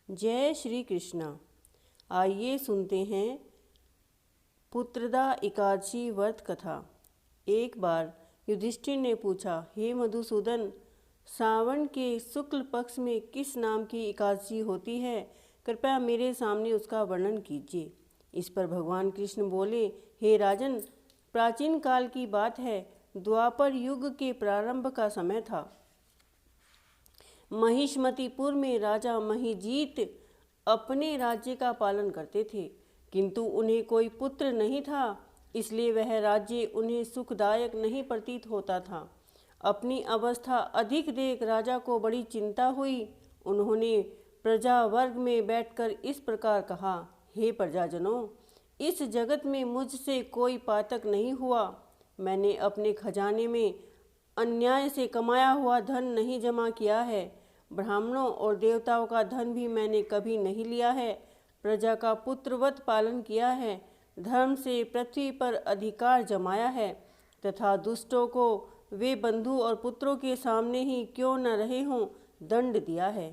जय श्री कृष्णा। आइए सुनते हैं पुत्रदा एकादशी व्रत कथा। एक बार युधिष्ठिर ने पूछा, हे मधुसूदन, सावन के शुक्ल पक्ष में किस नाम की एकादशी होती है? कृपया मेरे सामने उसका वर्णन कीजिए। इस पर भगवान कृष्ण बोले, हे राजन, प्राचीन काल की बात है। द्वापर युग के प्रारंभ का समय था। महिष्मतिपुर में राजा महिजीत अपने राज्य का पालन करते थे, किंतु उन्हें कोई पुत्र नहीं था, इसलिए वह राज्य उन्हें सुखदायक नहीं प्रतीत होता था। अपनी अवस्था अधिक देख राजा को बड़ी चिंता हुई। उन्होंने प्रजा वर्ग में बैठकर इस प्रकार कहा, हे प्रजाजनों, इस जगत में मुझसे कोई पातक नहीं हुआ। मैंने अपने खजाने में अन्याय से कमाया हुआ धन नहीं जमा किया है। ब्राह्मणों और देवताओं का धन भी मैंने कभी नहीं लिया है। प्रजा का पुत्रवत पालन किया है, धर्म से पृथ्वी पर अधिकार जमाया है तथा दुष्टों को वे बंधु और पुत्रों के सामने ही क्यों न रहे हों दंड दिया है।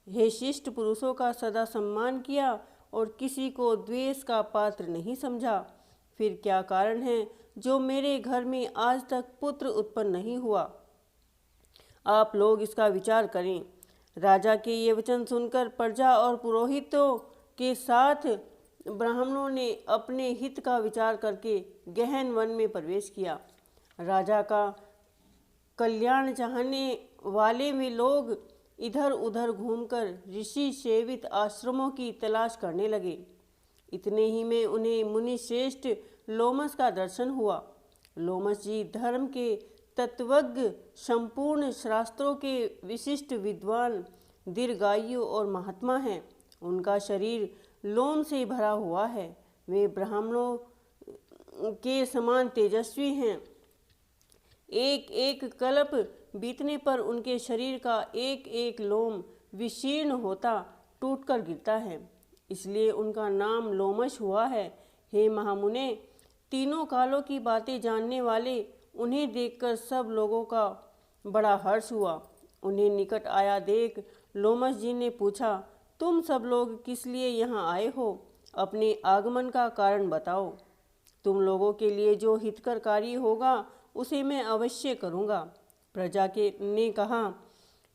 हे शिष्ट पुरुषों का सदा सम्मान किया और किसी को द्वेष का पात्र नहीं समझा। फिर क्या कारण है जो मेरे घर में आज तक पुत्र उत्पन्न नहीं हुआ? आप लोग इसका विचार करें। राजा के ये वचन सुनकर प्रजा और पुरोहितों के साथ ब्राह्मणों ने अपने हित का विचार करके गहन वन में प्रवेश किया। राजा का कल्याण चाहने वाले वे लोग इधर उधर घूमकर ऋषि सेवित आश्रमों की तलाश करने लगे। इतने ही में उन्हें मुनि श्रेष्ठ लोमस का दर्शन हुआ। लोमस जी धर्म के तत्वज्ञ, संपूर्ण शास्त्रों के विशिष्ट विद्वान, दीर्घायु और महात्मा हैं। उनका शरीर लोम से भरा हुआ है। वे ब्राह्मणों के समान तेजस्वी हैं। एक एक कल्प बीतने पर उनके शरीर का एक एक लोम विशीर्ण होता टूटकर गिरता है, इसलिए उनका नाम लोमश हुआ है। हे महामुने, तीनों कालों की बातें जानने वाले, उन्हें देखकर सब लोगों का बड़ा हर्ष हुआ। उन्हें निकट आया देख लोमश जी ने पूछा, तुम सब लोग किस लिए यहाँ आए हो? अपने आगमन का कारण बताओ। तुम लोगों के लिए जो हितकर कार्य होगा उसे मैं अवश्य करूँगा। प्रजा के ने कहा,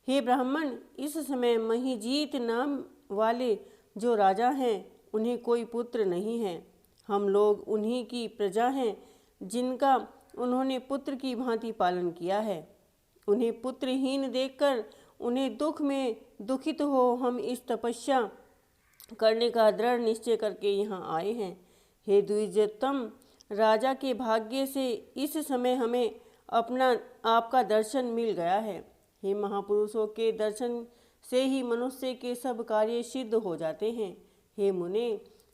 हे ब्राह्मण, इस समय महिजीत नाम वाले जो राजा हैं उन्हें कोई पुत्र नहीं है। हम लोग उन्हीं की प्रजा हैं जिनका उन्होंने पुत्र की भांति पालन किया है। उन्हें पुत्रहीन देखकर उन्हें दुख में दुखित हो हम इस तपस्या करने का दृढ़ निश्चय करके यहाँ आए हैं। हे द्विजोत्तम, राजा के भाग्य से इस समय हमें अपना आपका दर्शन मिल गया है। हे महापुरुषों के दर्शन से ही मनुष्य के सब कार्य सिद्ध हो जाते हैं। हे मुने,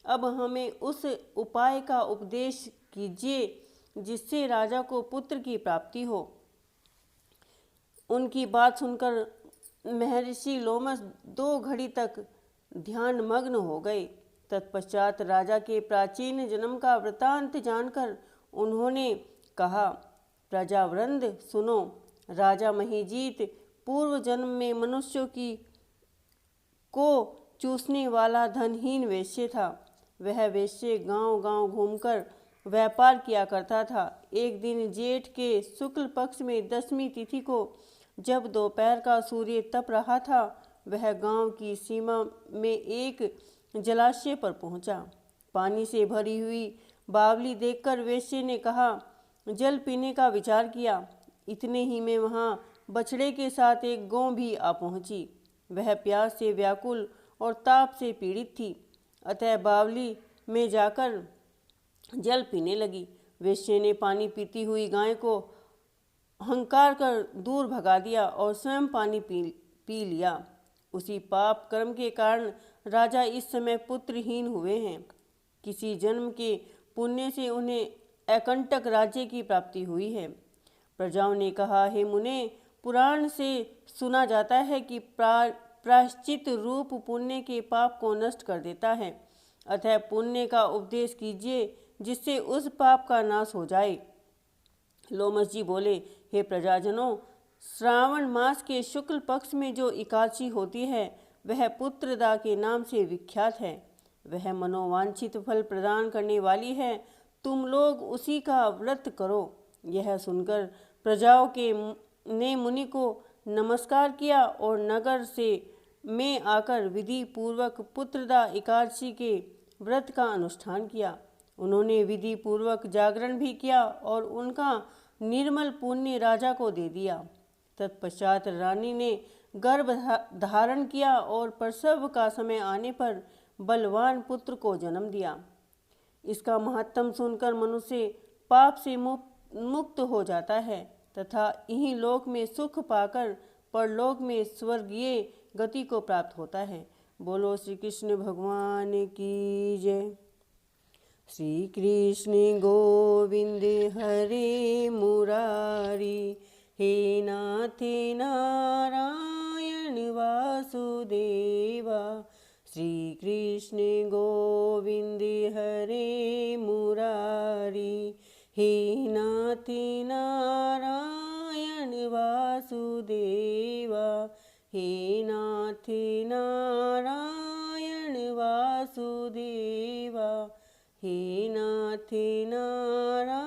अब हमें उस उपाय का उपदेश कीजिए जिससे राजा को पुत्र की प्राप्ति हो। उनकी बात सुनकर महर्षि लोमस 2 घड़ी तक ध्यान मग्न हो गए। तत्पश्चात राजा के प्राचीन जन्म का वृतांत जानकर उन्होंने कहा, प्रजावृंद सुनो, राजा महिजीत पूर्व जन्म में मनुष्यों की को चूसने वाला धनहीन वेश्य था। वह वेश्य गांव-गांव घूमकर व्यापार किया करता था। एक दिन जेठ के शुक्ल पक्ष में 10वीं तिथि को जब दोपहर का सूर्य तप रहा था, वह गांव की सीमा में एक जलाशय पर पहुंचा। पानी से भरी हुई बावली देखकर वेश्य ने कहा, जल पीने का विचार किया। इतने ही में वहां बछड़े के साथ एक गौ भी आ पहुंची। वह प्यास से व्याकुल और ताप से पीड़ित थी, अतः बावली में जाकर जल पीने लगी। वेश्या ने पानी पीती हुई गाय को हंकार कर दूर भगा दिया और स्वयं पानी पी लिया। उसी पाप कर्म के कारण राजा इस समय पुत्रहीन हुए हैं। किसी जन्म के पुण्य से उन्हें अकंटक राज्य की प्राप्ति हुई है। प्रजाओं ने कहा, हे मुने, पुराण से सुना जाता है कि प्रायश्चित रूप पुण्य के पाप को नष्ट कर देता है। अतः पुण्य का उपदेश कीजिए जिससे उस पाप का नाश हो जाए। लोमस जी बोले, हे प्रजाजनों, श्रावण मास के शुक्ल पक्ष में जो एकादशी होती है वह पुत्रदा के नाम से विख्यात है। वह मनोवांछित फल प्रदान करने वाली है, तुम लोग उसी का व्रत करो। यह सुनकर प्रजाओं के ने मुनि को नमस्कार किया और नगर से में आकर विधि पूर्वक पुत्रदा एकादशी के व्रत का अनुष्ठान किया। उन्होंने विधि पूर्वक जागरण भी किया और उनका निर्मल पुण्य राजा को दे दिया। तत्पश्चात रानी ने गर्भ धारण किया और प्रसव का समय आने पर बलवान पुत्र को जन्म दिया। इसका महत्तम सुनकर मनुष्य पाप से मुक्त हो जाता है तथा इन्हीं लोक में सुख पाकर परलोक में स्वर्गीय गति को प्राप्त होता है। बोलो श्री कृष्ण भगवान की जय। श्री कृष्ण गोविंद हरे मुरारी, हे नाथ नारायण वासुदेवा। श्री कृष्ण गोविंद हरे मुरारी, हे नाथ नारायण वासुदेवा। हे नाथ नारायण वासुदेवा। हे नाथ नारायण